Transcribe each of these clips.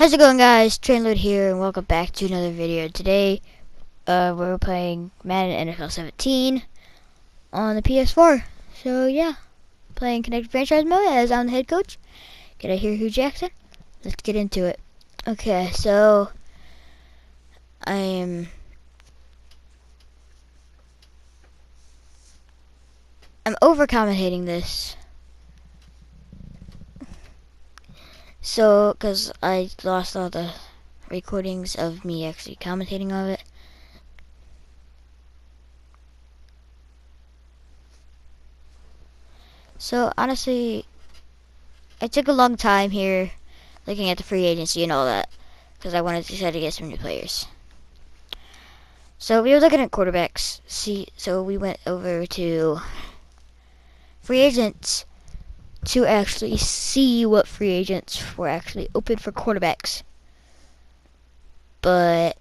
How's it going, guys? Trainload here, and welcome back to another video. Today, we're playing Madden NFL 17 on the PS4. So yeah, playing Connected Franchise mode as I'm the head coach. Get out here, Hugh Jackson. Let's get into it. Okay, so I'm over-commentating this. So, because I lost all the recordings of me actually commentating of it. So, honestly, I took a long time here looking at the free agency and all that, because I wanted to try to get some new players. So, we were looking at quarterbacks. So we went over to free agents to actually see what free agents were actually open for quarterbacks. But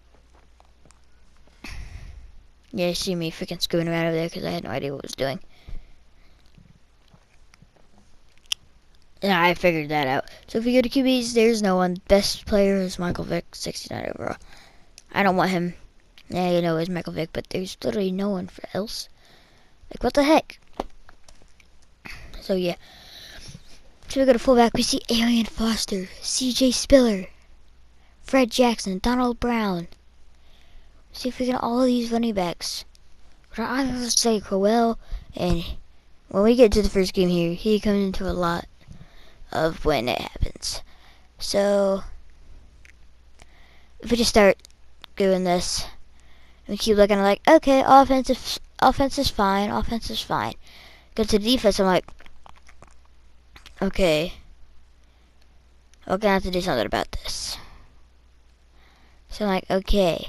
yeah, you see me freaking screwing around over there because I had no idea what I was doing. And I figured that out. So if you go to QBs, there's no one. Best player is Michael Vick, 69 overall. I don't want him. Yeah, you know, it's Michael Vick, but there's literally no one else. Like, what the heck? So yeah. So we go to fullback, we see Arian Foster, CJ Spiller, Fred Jackson, Donald Brown. See if we get all of these running backs. I would say Crowell, and when we get to the first game here, he comes into a lot of when it happens. So if we just start doing this, we keep looking like, okay, offense is fine, offense is fine. Go to the defense, I'm like, okay, we're gonna have to do something about this. So I'm like, okay,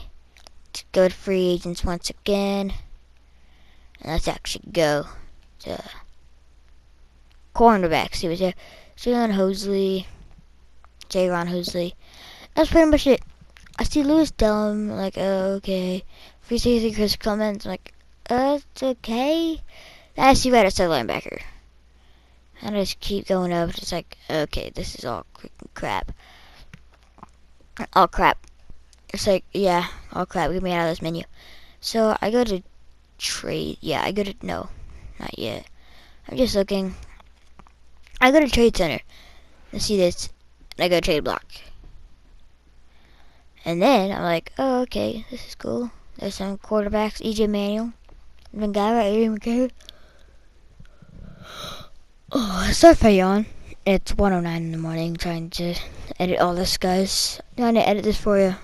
let's go to free agents once again, and let's actually go to cornerbacks. See what's there. Ron Hosley, Ron Hosley. That's pretty much it. I see Lewis Dellum, like, okay. Free safety Chris Clements, like, it's okay. Then I see right outside linebacker. And I just keep going up. It's like, okay, this is all crap. All crap. It's like, yeah, all crap. Get me out of this menu. So I go to trade. Yeah, I go to, no, not yet. I'm just looking. I go to Trade Center. Let's see this. And I go to Trade Block. And then I'm like, oh, okay, this is cool. There's some quarterbacks. EJ Manuel. Vangara, Adrian McCarry. Oh, sorry on. It's 1:09 in the morning trying to edit all this, guys. I'm trying to edit this for you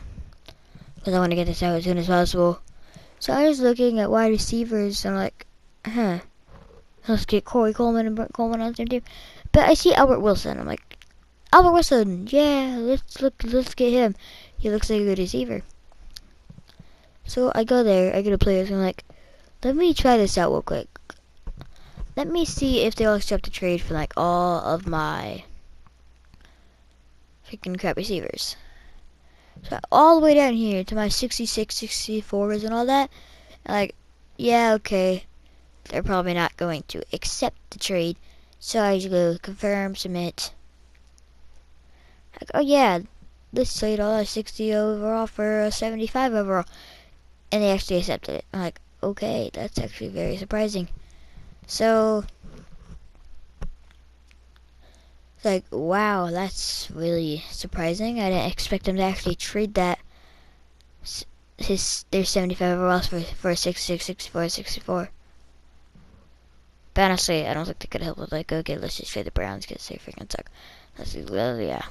because I want to get this out as soon as possible. So I was looking at wide receivers and I'm like, let's get Corey Coleman and Brent Coleman on the same team. But I see Albert Wilson. I'm like, Albert Wilson, yeah, let's get him. He looks like a good receiver. So I go there, I get a players, and I'm like, let me try this out real quick. Let me see if they'll accept a trade for like all of my freaking crap receivers. So all the way down here to my 66, 64s and all that. And like, yeah, okay. They're probably not going to accept the trade. So I just go confirm, submit. Like, oh yeah, let's trade all our 60 overall for a 75 overall. And they actually accepted it. I'm like, okay, that's actually very surprising. So, it's like, wow, that's really surprising. I didn't expect them to actually trade that, their 75 overalls for a 66, 64, 64. But honestly, I don't think they could help with, like, okay, let's just trade the Browns because they freaking suck. Let's see, well, yeah.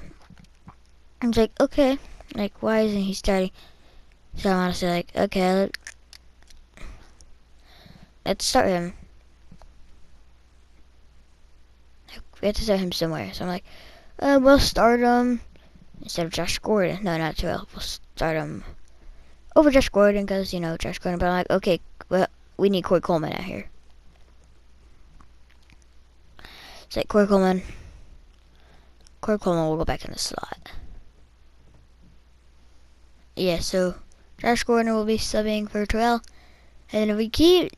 I was like, okay, like, why isn't he starting? So I'm honestly like, okay, let's start him. We have to start him somewhere. So I'm like, we'll start him instead of Josh Gordon. No, not Terrell. We'll start him over Josh Gordon because, you know, Josh Gordon. But I'm like, okay, well, we need Corey Coleman out here. It's like Corey Coleman will go back in the slot. Yeah, so Josh Gordon will be subbing for Terrell. And if we keep,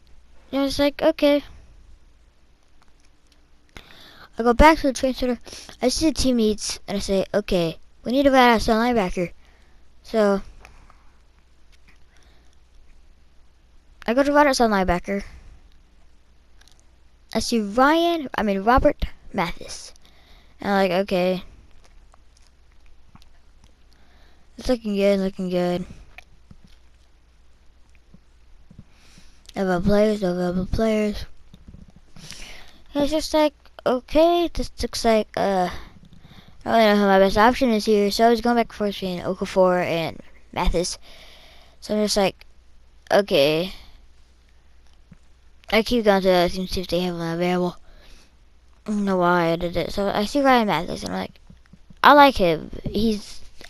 you know, it's like, okay. I go back to the train center. I see the team meets, and I say, okay, We need a badass linebacker. So I go to badass linebacker. I see Robert Mathis. And I'm like, okay. It's looking good, looking good. Available players. And it's just like, okay, this looks like, I don't really know who my best option is here, so I was going back and forth between Okafor and Mathis. So I'm just like, okay. I keep going to the other teams to see if they have one available. I don't know why I did it. So I see Ryan Mathis, and I'm like, I like him.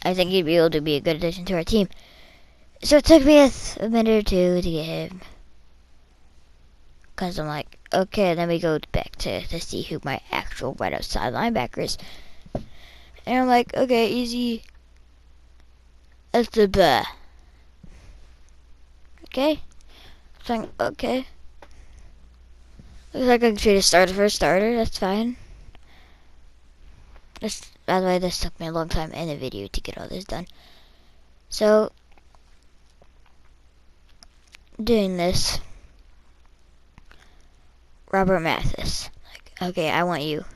I think he'd be able to be a good addition to our team. So it took me a minute or two to get him. Because I'm like, okay, then we go back to see who my actual right outside linebacker is. And I'm like, okay, easy. That's the blah. Okay. So I'm, okay. Looks like I can trade a starter for a starter. That's fine. By the way, this took me a long time in the video to get all this done. So, doing this. Robert Mathis. Like, okay, I want you.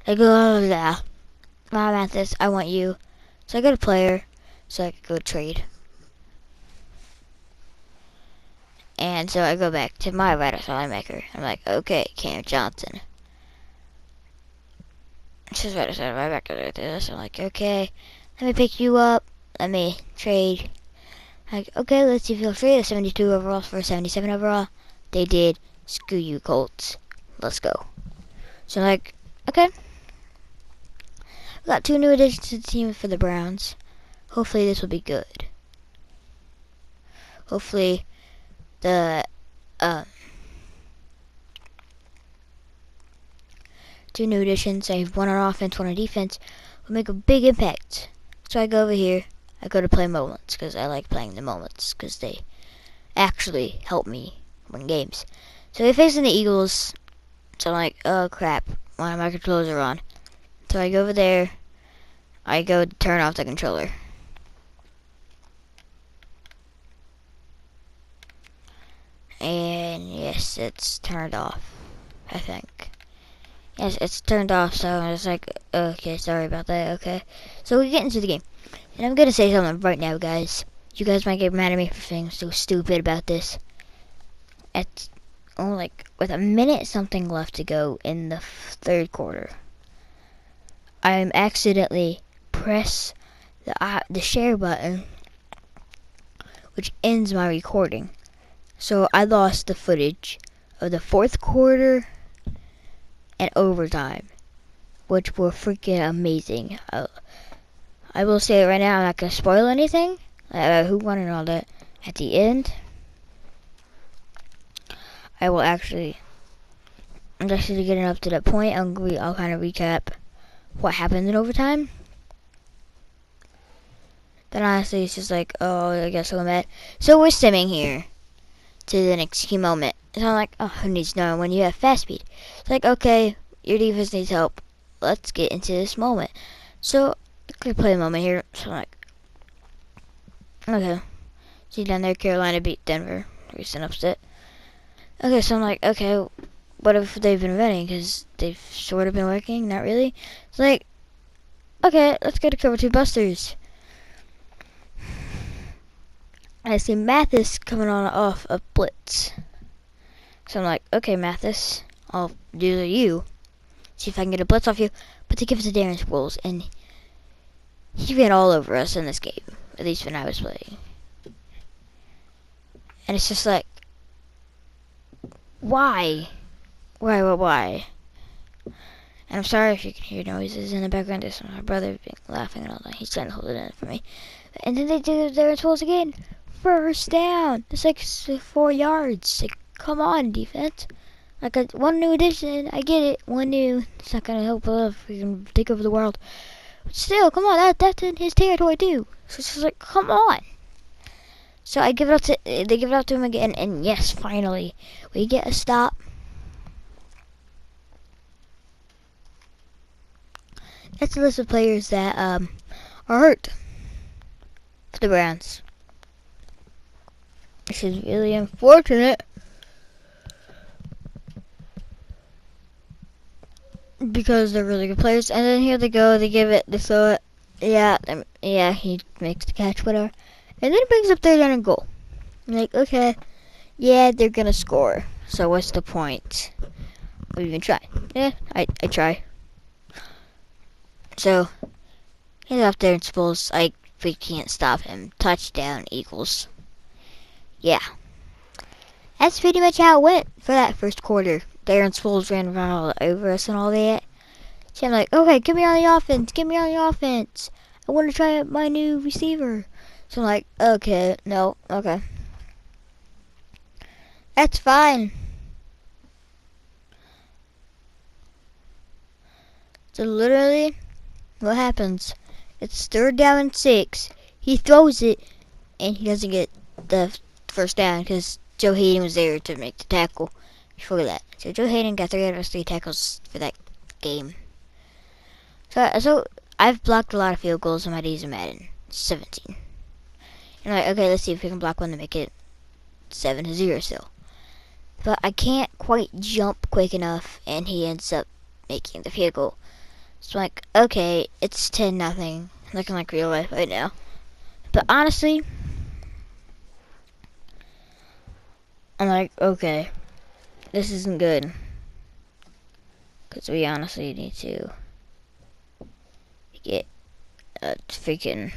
I go, Robert Mathis, I want you. So I go to player, so I can go trade. And so I go back to my right outside linebacker. I'm like, okay, Cam Johnson. It's just right outside linebacker. So I'm like, okay, let me pick you up. Let me trade. Like, okay, let's see if you'll trade a 72 overall for a 77 overall. They did. Screw you, Colts. Let's go. So I'm like, okay. We got 2 new additions to the team for the Browns. Hopefully this will be good. Hopefully the 2 new additions, I have 1 on offense, 1 on defense, will make a big impact. So I go over here, I go to play moments, because I like playing the moments, because they actually help me win games. So we're facing the Eagles, so I'm like, oh crap, one of my controllers are on. So I go over there, I go to turn off the controller. And yes, it's turned off, I think. Yes, it's turned off, so I'm just like, okay, sorry about that, okay. So we get into the game. And I'm gonna say something right now, guys. You guys might get mad at me for being so stupid about this. It's only like, with a minute something left to go in the 3rd quarter, I'm accidentally press the share button, which ends my recording. So I lost the footage of the 4th quarter and overtime, which were freaking amazing. I will say it right now, I'm not going to spoil anything, who won and all that. At the end, I'm actually getting up to that point. I'll kind of recap what happened in overtime. Then honestly, it's just like, oh, I guess I'm mad. So we're simming here to the next key moment. So I'm like, oh, who needs to know when you have fast speed? It's like, okay, your defense needs help. Let's get into this moment. So, quick play moment here. So I'm like, okay. See down there, Carolina beat Denver. Recent upset. Okay, so I'm like, okay, what if they've been running? Because they've sort of been working, not really. It's like, okay, let's go to cover 2 busters. I see Mathis coming on off a blitz. So I'm like, okay, Mathis, I'll do you. See if I can get a blitz off you. But they give it to Darren Sproles, and he ran all over us in this game. At least when I was playing. And it's just like, why? Why? And I'm sorry if you can hear noises in the background. There's my brother laughing and all that. He's trying to hold it in for me. And then they do Darren Sproles again. 1st down. It's like 4 yards. Like, come on, defense. Like, 1 new addition. I get it. 1 new. It's not gonna help if we can take over the world. But still, come on. That's in his territory too. So it's just like, come on. So I give it up to. They give it up to him again, and yes, finally, we get a stop. That's a list of players that are hurt for the Browns. This is really unfortunate because they're really good players. And then here they go, they throw it. Yeah, he makes the catch, whatever. And then he brings up 3rd down and goal. I'm like, okay, yeah, they're gonna score. So what's the point of even trying? Yeah, I try. So he's up there and Sproles, we can't stop him. Touchdown, Eagles. Yeah. That's pretty much how it went for that first quarter. Darren Sproles ran around all over us and all that. So I'm like, okay, get me on the offense. I want to try out my new receiver. So I'm like, okay, no, okay. That's fine. So literally, what happens? It's 3rd down and 6. He throws it, and he doesn't get the first down because Joe Hayden was there to make the tackle before that. So Joe Hayden got 3 out of 3 tackles for that game. So I've blocked a lot of field goals in my days of Madden. 17. And I'm like, okay, let's see if we can block one to make it 7-0 still. But I can't quite jump quick enough, and he ends up making the field goal. So I'm like, okay, it's 10-0, looking like real life right now. But honestly, I'm like, okay, this isn't good. Because we honestly need to get a freaking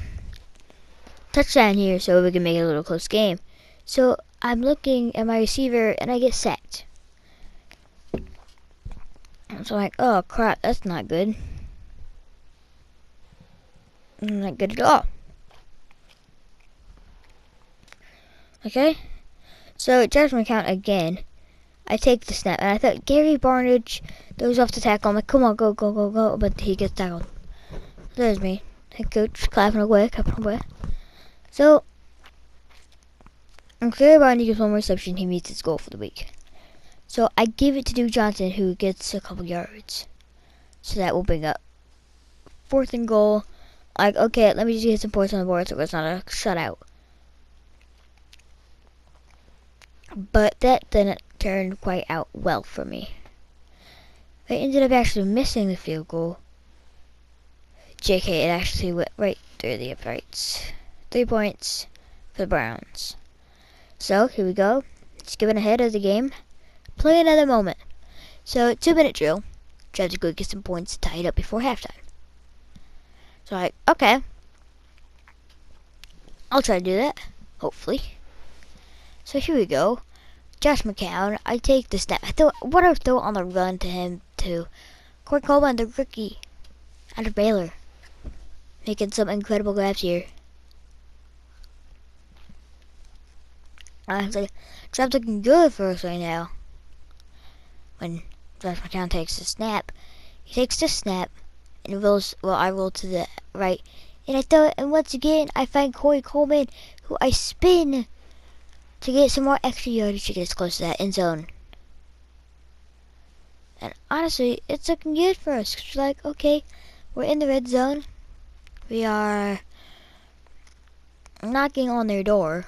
touchdown here so we can make it a little close game. So I'm looking at my receiver and I get sacked. So I'm like, oh crap, that's not good. Not good at all. Okay, so Josh McCown again. I take the snap, and I thought Gary Barnidge throws off the tackle. I'm like, come on, go, but he gets tackled. There's me, head coach, clapping away. So, if Gary Barnidge gets one more reception, he meets his goal for the week. So I give it to Duke Johnson, who gets a couple yards. So that will bring up 4th and goal. Like, okay, let me just get some points on the board so it's not a shutout. But that didn't turn quite out well for me. I ended up actually missing the field goal. JK, it actually went right through the uprights. 3 points for the Browns. So, here we go. Skipping ahead of the game. Play another moment. So, 2-minute drill. Try to go get some points tied up before halftime. So, like, okay. I'll try to do that. Hopefully. So here we go. Josh McCown. I take the snap. I throw on the run to him to Corey Coleman, the rookie out of Baylor. Making some incredible grabs here. It's like, Trap's looking good for us right now. When Josh McCown takes the snap, he takes the snap and rolls. Well, I roll to the right, and I throw it. And once again, I find Corey Coleman, who I spin to get some more extra yardage to get as close to that end zone. And honestly, it's looking good for us. It's like, okay, we're in the red zone. We are knocking on their door.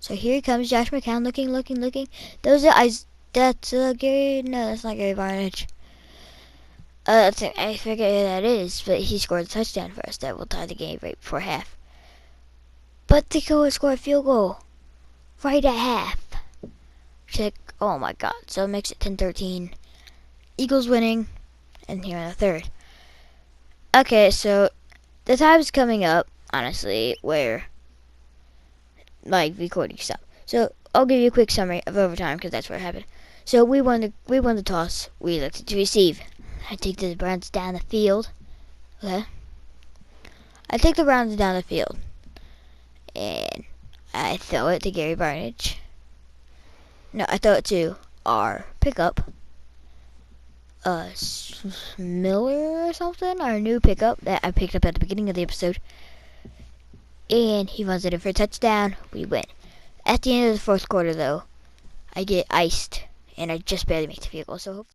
So here comes Josh McCown, looking. Those are eyes. That's Gary. No, that's not Gary Barnidge. I forget who that is, but he scored a touchdown for us that will tie the game right before half. But they go and score a field goal right at half. Check. Oh my God. So it makes it 10-13. Eagles winning. And here in the 3rd. Okay, so the time's coming up, honestly, where like recording stuff. So I'll give you a quick summary of overtime because that's where it happened. So we won the toss. We elected to receive. I take the Browns down the field. Okay. I take the Browns down the field. And I throw it to Gary Barnidge. No, I throw it to our pickup. Miller or something. Our new pickup that I picked up at the beginning of the episode. And he runs it in for a touchdown. We win. At the end of the 4th quarter, though, I get iced. And I just barely make the field goal. So